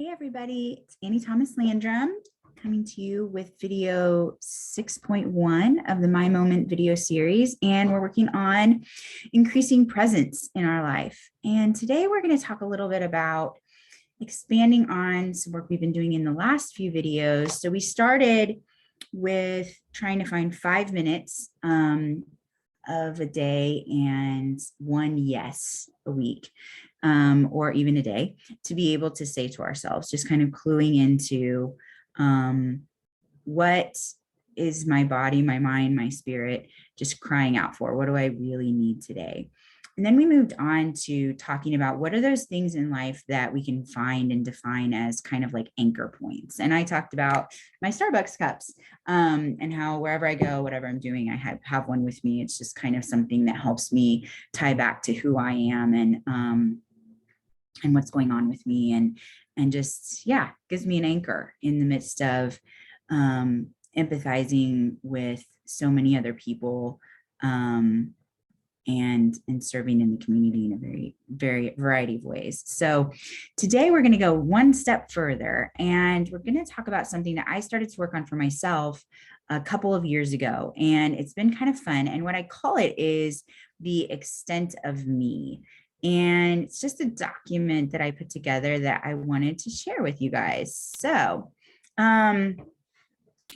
Hey everybody, it's Annie Thomas Landrum coming to you with video 6.1 of the My Moment video series. And we're working on increasing presence in our life. And today we're going to talk a little bit about expanding on some work we've been doing in the last few videos. So we started with trying to find 5 minutes of a day and one yes a week, or even a day, to be able to say to ourselves, just kind of cluing into what is my body, my mind, my spirit just crying out for? What do I really need today? And then we moved on to talking about what are those things in life that we can find and define as kind of like anchor points. And I talked about my Starbucks cups, and how wherever I go, whatever I'm doing, I have one with me. It's just kind of something that helps me tie back to who I am and what's going on with me, and just, yeah, gives me an anchor in the midst of empathizing with so many other people, and serving in the community in a very variety of ways. So today we're going to go one step further, and we're going to talk about something that I started to work on for myself a couple of years ago, and it's been kind of fun. And what I call it is the extent of me. And it's just a document that I put together that I wanted to share with you guys. So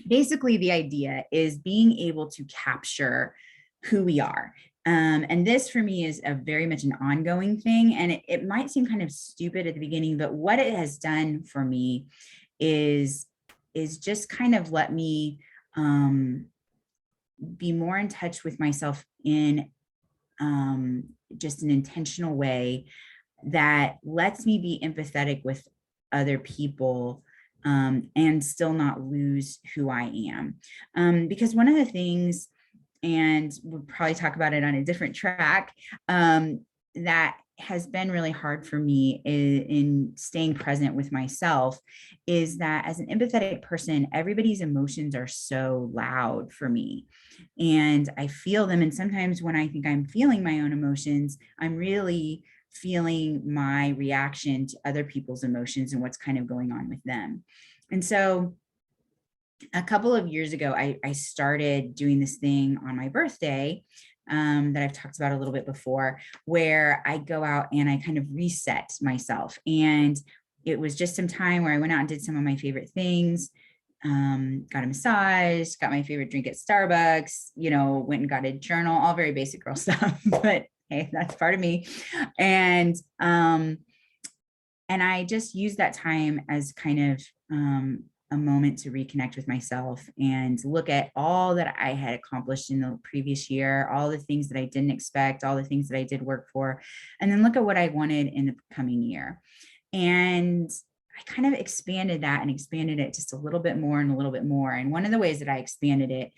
basically the idea is being able to capture who we are. And this for me is a very much an ongoing thing. And it might seem kind of stupid at the beginning, but what it has done for me is just kind of let me be more in touch with myself in just an intentional way that lets me be empathetic with other people, and still not lose who I am. Because one of the things, and we'll probably talk about it on a different track, that has been really hard for me in staying present with myself, is that as an empathetic person, everybody's emotions are so loud for me, and I feel them. And sometimes when I think I'm feeling my own emotions, I'm really feeling my reaction to other people's emotions and what's kind of going on with them. And so a couple of years ago, I started doing this thing on my birthday, that I've talked about a little bit before, where I go out and I kind of reset myself. And it was just some time where I went out and did some of my favorite things, got a massage, got my favorite drink at Starbucks, went and got a journal, all very basic girl stuff, but hey, that's part of me. And I just used that time as kind of a moment to reconnect with myself and look at all that I had accomplished in the previous year, all the things that I didn't expect, all the things that I did work for, and then look at what I wanted in the coming year. And I kind of expanded that and expanded it just a little bit more and a little bit more. And one of the ways that I expanded it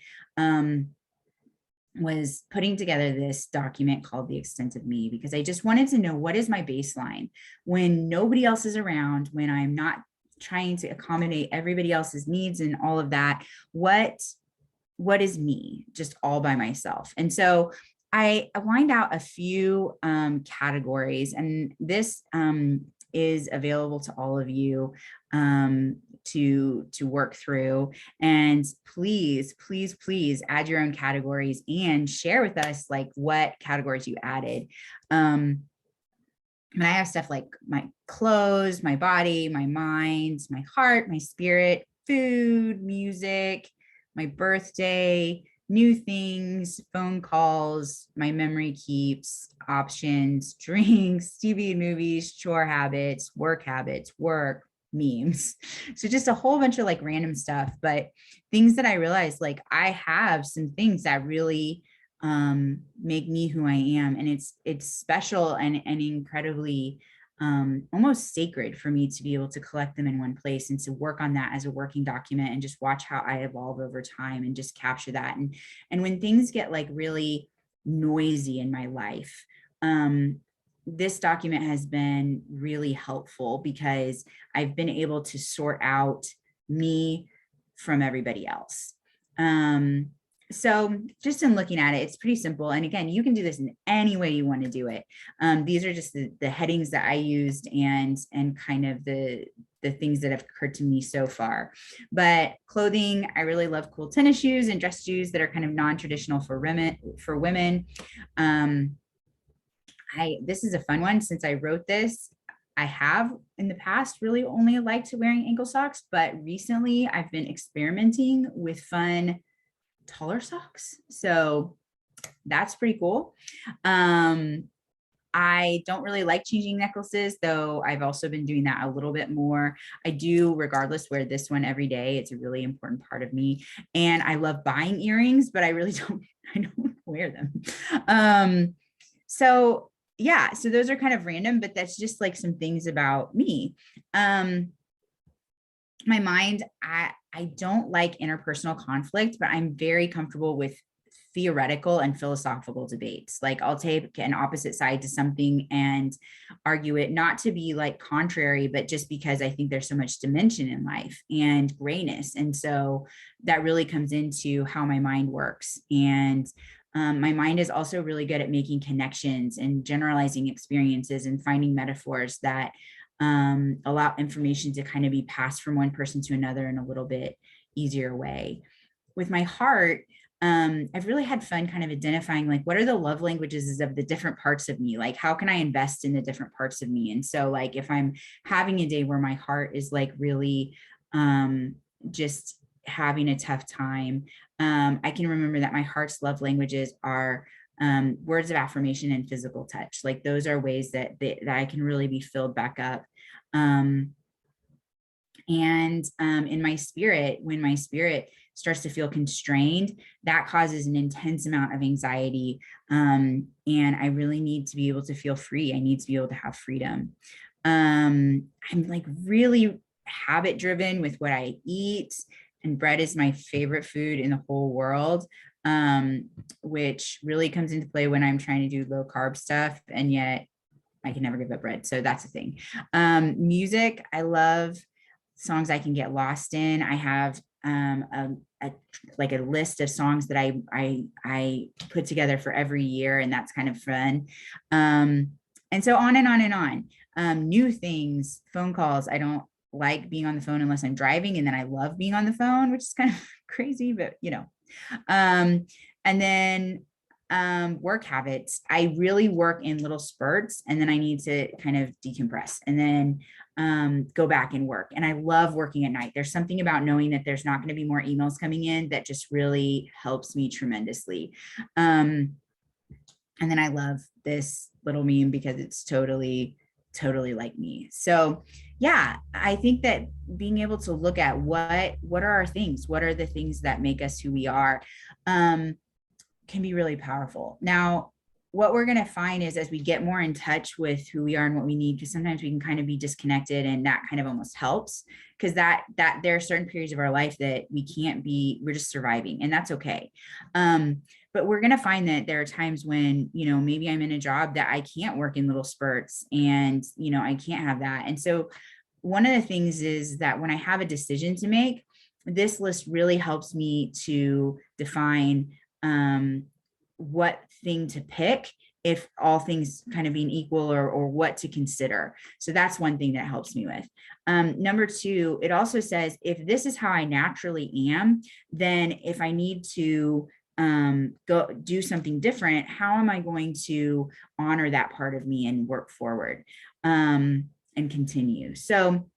was putting together this document called The Extent of Me, because I just wanted to know, what is my baseline when nobody else is around, when I'm not trying to accommodate everybody else's needs and all of that. What is me, just all by myself? And so I lined out a few categories, and this is available to all of you to work through. And please add your own categories and share with us like what categories you added. And I have stuff like my clothes, my body, my mind, my heart, my spirit, food, music, my birthday, new things, phone calls, my memory keeps, options, drinks, TV and movies, chore habits, work, memes. So just a whole bunch of like random stuff, but things that I realized, like I have some things that really make me who I am. And it's special and incredibly almost sacred for me to be able to collect them in one place and to work on that as a working document and just watch how I evolve over time and just capture that. And when things get like really noisy in my life, this document has been really helpful because I've been able to sort out me from everybody else. So just in looking at it, it's pretty simple. And again, you can do this in any way you want to do it. These are just the headings that I used and kind of the the things that have occurred to me so far. But clothing, I really love cool tennis shoes and dress shoes that are kind of non-traditional for women. This is a fun one. Since I wrote this, I have in the past really only liked wearing ankle socks, but recently I've been experimenting with fun taller socks. So that's pretty cool. I don't really like changing necklaces, though I've also been doing that a little bit more. I do, regardless, wear this one every day. It's a really important part of me. And I love buying earrings, but I really I don't wear them. So yeah, so those are kind of random, but that's just like some things about me. My mind, I don't like interpersonal conflict, but I'm very comfortable with theoretical and philosophical debates. Like I'll take an opposite side to something and argue it, not to be like contrary, but just because I think there's so much dimension in life and grayness. And so that really comes into how my mind works. And my mind is also really good at making connections and generalizing experiences and finding metaphors that allow information to kind of be passed from one person to another in a little bit easier way. With my heart, I've really had fun kind of identifying like what are the love languages of the different parts of me, like how can I invest in the different parts of me. And so like if I'm having a day where my heart is like really just having a tough time, I can remember that my heart's love languages are words of affirmation and physical touch. Like those are ways that I can really be filled back up. In my spirit, when my spirit starts to feel constrained, that causes an intense amount of anxiety. And I really need to be able to feel free. I need to be able to have freedom. I'm like really habit driven with what I eat, and bread is my favorite food in the whole world, which really comes into play when I'm trying to do low carb stuff. And yet I can never give up bread. So that's a thing. Music, I love songs I can get lost in. I have like a list of songs that I put together for every year, and that's kind of fun. And so on and on and on. New things, phone calls. I don't like being on the phone unless I'm driving, and then I love being on the phone, which is kind of crazy, but you know. And then work habits. I really work in little spurts, and then I need to kind of decompress and then go back and work. And I love working at night. There's something about knowing that there's not going to be more emails coming in that just really helps me tremendously. And then I love this little meme because it's totally like me. So yeah, I think that being able to look at what are our things, what are the things that make us who we are, can be really powerful. Now, what we're going to find is as we get more in touch with who we are and what we need, because sometimes we can kind of be disconnected, and that kind of almost helps, because that there are certain periods of our life that we can't be, we're just surviving, and that's okay. But we're going to find that there are times when, you know, maybe I'm in a job that I can't work in little spurts, and, you know, I can't have that. And so one of the things is that when I have a decision to make, this list really helps me to define what thing to pick, if all things kind of being equal, or what to consider. So that's one thing that helps me with. Number two, it also says, if this is how I naturally am, then if I need to go do something different, how am I going to honor that part of me and work forward and continue? So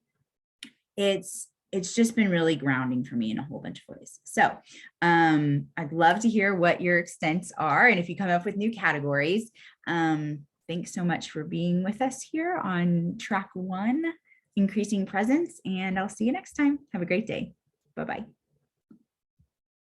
it's just been really grounding for me in a whole bunch of ways. So I'd love to hear what your extents are, and if you come up with new categories. Thanks so much for being with us here on track 1, increasing presence, and I'll see you next time. Have a great day. Bye-bye.